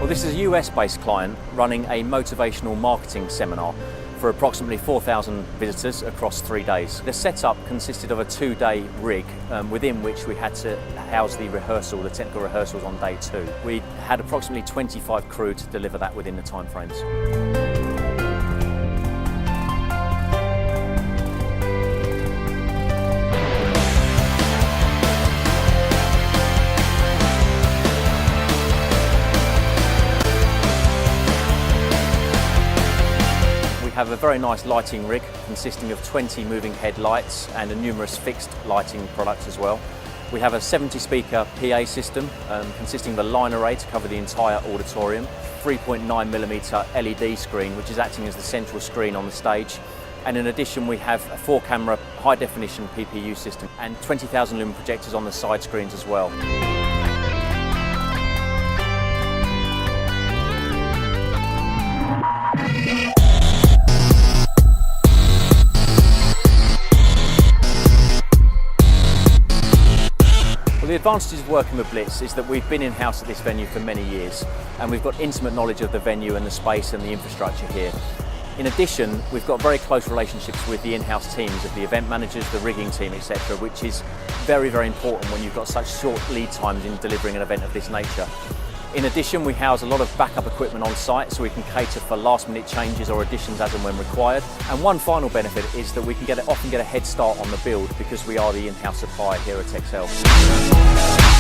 Well, this is a US-based client running a motivational marketing seminar for approximately 4,000 visitors across 3 days. The setup consisted of a 2-day rig within which we had to house the technical rehearsals on day 2. We had approximately 25 crew to deliver that within the timeframes. We have a very nice lighting rig consisting of 20 moving head lights and a numerous fixed lighting products as well. We have a 70-speaker PA system consisting of a line array to cover the entire auditorium, 3.9mm LED screen which is acting as the central screen on the stage, and in addition we have a 4-camera high-definition PPU system and 20,000 lumen projectors on the side screens as well. Well, the advantages of working with Blitz is that we've been in-house at this venue for many years and we've got intimate knowledge of the venue and the space and the infrastructure here. In addition, we've got very close relationships with the in-house teams of the event managers, the rigging team, etc., which is very, very important when you've got such short lead times in delivering an event of this nature. In addition, we house a lot of backup equipment on site so we can cater for last-minute changes or additions as and when required. And one final benefit is that we can often get a head start on the build because we are the in-house supplier here at ExCeL.